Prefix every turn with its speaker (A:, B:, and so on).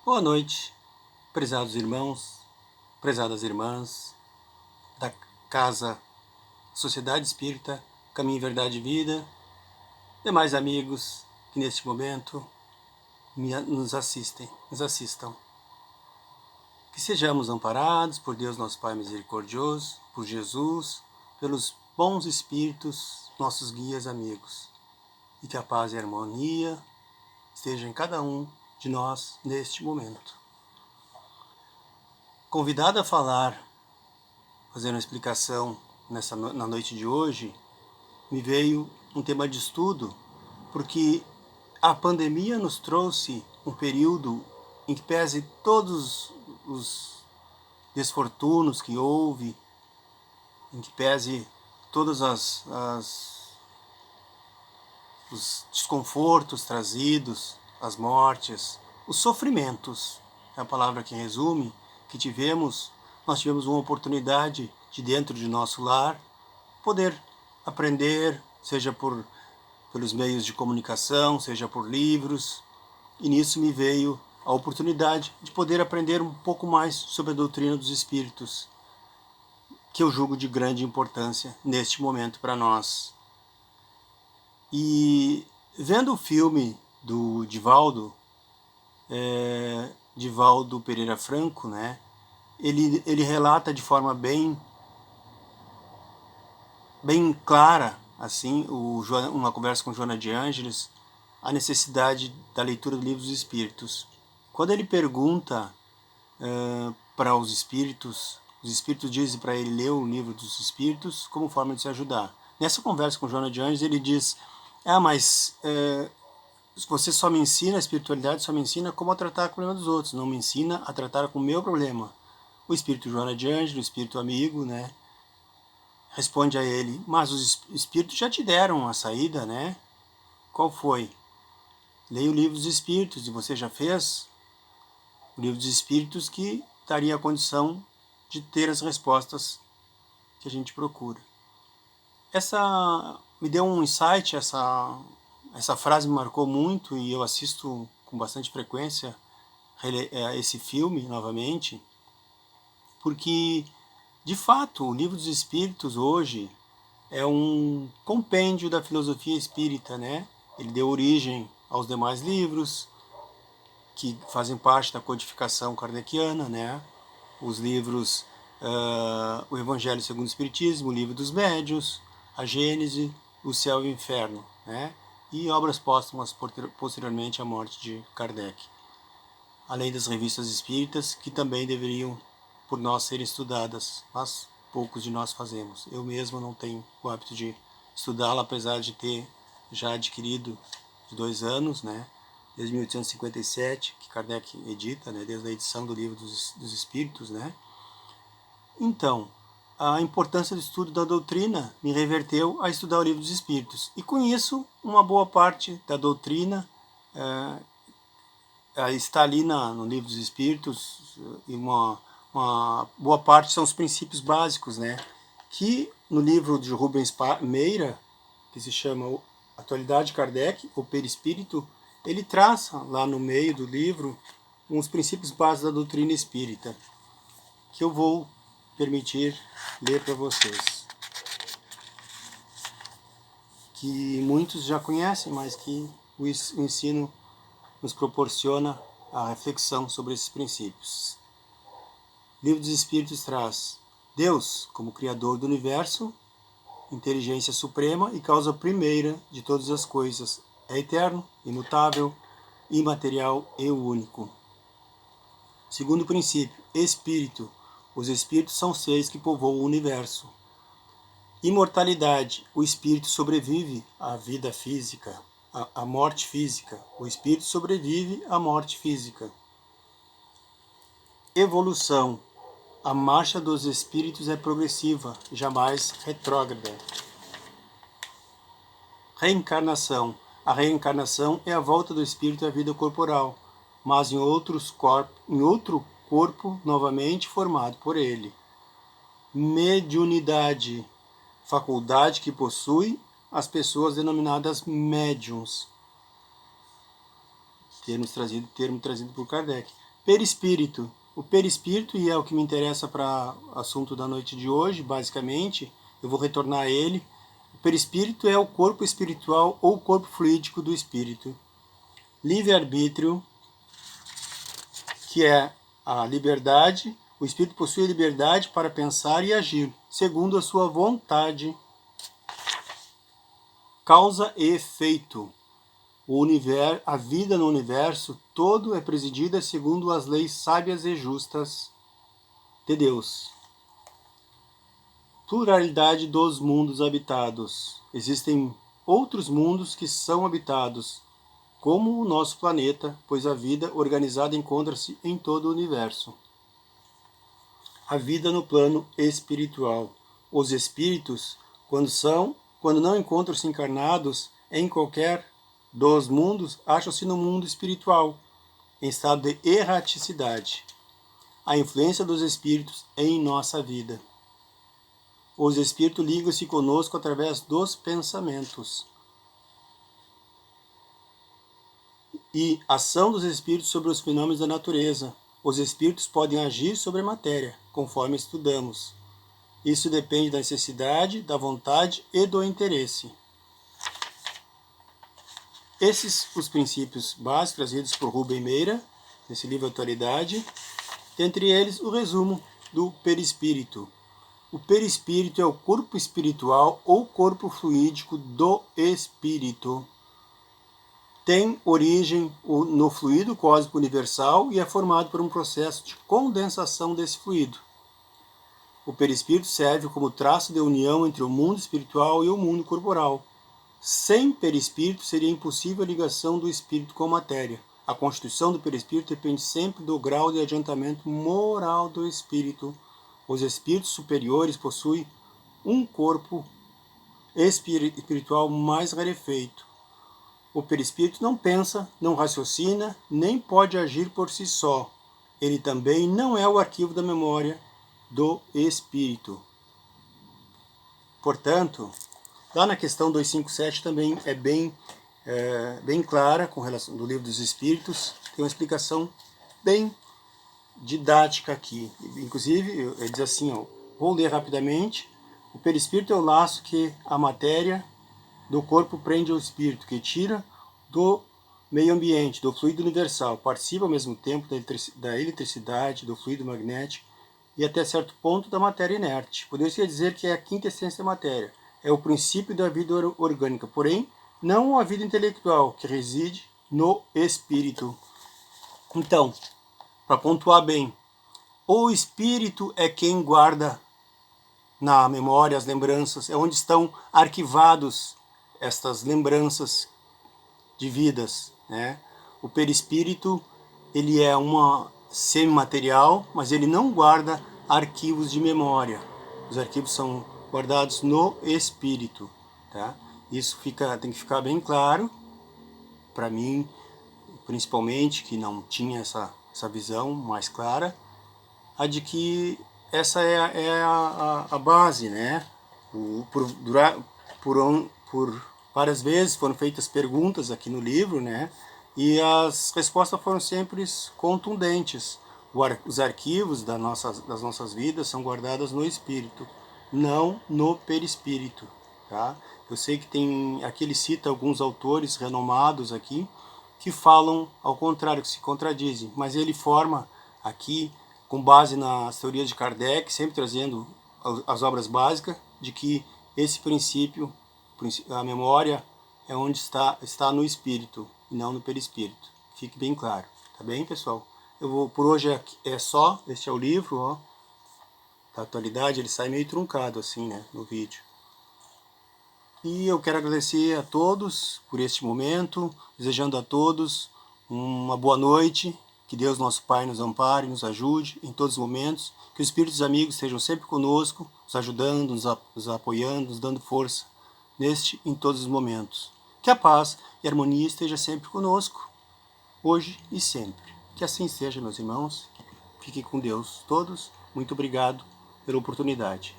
A: Boa noite, prezados irmãos, prezadas irmãs da Casa Sociedade Espírita, Caminho, Verdade e Vida, demais amigos que neste momento nos assistam. Que sejamos amparados por Deus nosso Pai misericordioso, por Jesus, pelos bons espíritos, nossos guias amigos, e que a paz e a harmonia estejam em cada um de nós neste momento. Convidado a falar, fazer uma explicação na noite de hoje, me veio um tema de estudo, porque a pandemia nos trouxe um período em que, pese todos os desfortunos que houve, em que pese todos os desconfortos trazidos, as mortes, os sofrimentos, é a palavra que resume, que nós tivemos uma oportunidade de dentro de nosso lar poder aprender, seja pelos meios de comunicação, seja por livros, e nisso me veio a oportunidade de poder aprender um pouco mais sobre a doutrina dos espíritos, que eu julgo de grande importância neste momento para nós. E vendo o filme do Divaldo Pereira Franco, né, ele relata de forma bem clara, assim, uma conversa com Joana de Ângeles, a necessidade da leitura do Livro dos Espíritos. Quando ele pergunta para os espíritos dizem para ele ler o Livro dos Espíritos como forma de se ajudar. Nessa conversa com Joana de Ângeles, ele diz: você só me ensina, a espiritualidade só me ensina como a tratar com o problema dos outros, não me ensina a tratar com o meu problema. O espírito Joana de Ângeles, o espírito amigo, né, responde a ele: mas os espíritos já te deram a saída, né? Qual foi? Leia o Livro dos Espíritos, e você já fez? O Livro dos Espíritos que daria a condição de ter as respostas que a gente procura. Essa me deu um insight, essa frase me marcou muito, e eu assisto com bastante frequência esse filme novamente, porque, de fato, o Livro dos Espíritos hoje é um compêndio da filosofia espírita, né? Ele deu origem aos demais livros que fazem parte da codificação kardeciana, né? Os livros, o Evangelho segundo o Espiritismo, o Livro dos Médiuns, a Gênese, o Céu e o Inferno, né? E obras póstumas posteriormente à morte de Kardec. Além das revistas espíritas, que também deveriam, por nós, serem estudadas, mas poucos de nós fazemos. Eu mesmo não tenho o hábito de estudá-la, apesar de ter já adquirido de 2 anos, né? Desde 1857, que Kardec edita, né? Desde a edição do Livro dos Espíritos, né? Então, a importância do estudo da doutrina me reverteu a estudar o Livro dos Espíritos. E com isso, uma boa parte da doutrina está ali no Livro dos Espíritos, e uma boa parte são os princípios básicos, né? Que no livro de Rubens Meira, que se chama Atualidade de Kardec, o Perispírito, ele traça lá no meio do livro uns princípios básicos da doutrina espírita, que eu vou permitir ler para vocês, que muitos já conhecem, mas que o ensino nos proporciona a reflexão sobre esses princípios. O Livro dos Espíritos traz Deus como Criador do Universo, inteligência suprema e causa primeira de todas as coisas, é eterno, imutável, imaterial e único. Segundo princípio, Espírito. Os espíritos são seres que povoam o universo. Imortalidade. O espírito sobrevive à vida física, à morte física. O espírito sobrevive à morte física. Evolução. A marcha dos espíritos é progressiva, jamais retrógrada. Reencarnação. A reencarnação é a volta do espírito à vida corporal, mas em outro corpo novamente formado por ele. Mediunidade. Faculdade que possui as pessoas denominadas médiuns. Termo trazido por Kardec. Perispírito. O perispírito, e é o que me interessa para o assunto da noite de hoje, basicamente, eu vou retornar a ele. O perispírito é o corpo espiritual ou corpo fluídico do espírito. Livre-arbítrio, que é a liberdade, o espírito possui a liberdade para pensar e agir, segundo a sua vontade. Causa e efeito. A vida no universo todo é presidida segundo as leis sábias e justas de Deus. Pluralidade dos mundos habitados. Existem outros mundos que são habitados, como o nosso planeta, pois a vida organizada encontra-se em todo o universo. A vida no plano espiritual. Os espíritos, quando não encontram-se encarnados em qualquer dos mundos, acham-se no mundo espiritual, em estado de erraticidade. A influência dos espíritos em nossa vida. Os espíritos ligam-se conosco através dos pensamentos. E ação dos espíritos sobre os fenômenos da natureza. Os espíritos podem agir sobre a matéria, conforme estudamos. Isso depende da necessidade, da vontade e do interesse. Esses os princípios básicos trazidos por Rubem Meira, nesse livro Atualidade, entre eles o resumo do perispírito. O perispírito é o corpo espiritual ou corpo fluídico do espírito. Tem origem no fluido cósmico universal e é formado por um processo de condensação desse fluido. O perispírito serve como traço de união entre o mundo espiritual e o mundo corporal. Sem perispírito seria impossível a ligação do espírito com a matéria. A constituição do perispírito depende sempre do grau de adiantamento moral do espírito. Os espíritos superiores possuem um corpo espiritual mais rarefeito. O perispírito não pensa, não raciocina, nem pode agir por si só. Ele também não é o arquivo da memória do espírito. Portanto, lá na questão 257 também é bem clara com relação do Livro dos Espíritos, tem uma explicação bem didática aqui. Inclusive, ele diz assim, vou ler rapidamente. O perispírito é o laço que a matéria do corpo prende ao espírito, que tira do meio ambiente, do fluido universal, participa ao mesmo tempo da eletricidade, do fluido magnético e até certo ponto da matéria inerte. Poderia dizer que é a quinta essência da matéria. É o princípio da vida orgânica, porém, não a vida intelectual, que reside no espírito. Então, para pontuar bem, o espírito é quem guarda na memória as lembranças, é onde estão arquivados estas lembranças de vidas, né? O perispírito, ele é uma semimaterial, mas ele não guarda arquivos de memória. Os arquivos são guardados no espírito, tá? Isso tem que ficar bem claro para mim, principalmente, que não tinha essa visão mais clara, a de que essa é a base, né? Por várias vezes foram feitas perguntas aqui no livro, né? E as respostas foram sempre contundentes. Os arquivos das nossas vidas são guardados no espírito, não no perispírito, tá? Eu sei que aqui ele cita alguns autores renomados aqui que falam ao contrário, que se contradizem, mas ele forma aqui, com base nas teorias de Kardec, sempre trazendo as obras básicas, de que esse princípio, a memória, é onde está no espírito e não no perispírito. Fique bem claro, tá bem, pessoal? Por hoje é só, este é o livro, ó, da Atualidade. Ele sai meio truncado assim, né, no vídeo. E eu quero agradecer a todos por este momento, desejando a todos uma boa noite, que Deus nosso Pai nos ampare, nos ajude em todos os momentos, que os espíritos amigos estejam sempre conosco, nos ajudando, nos apoiando, nos dando força, em todos os momentos. Que a paz e a harmonia esteja sempre conosco, hoje e sempre. Que assim seja, meus irmãos. Fiquem com Deus todos. Muito obrigado pela oportunidade.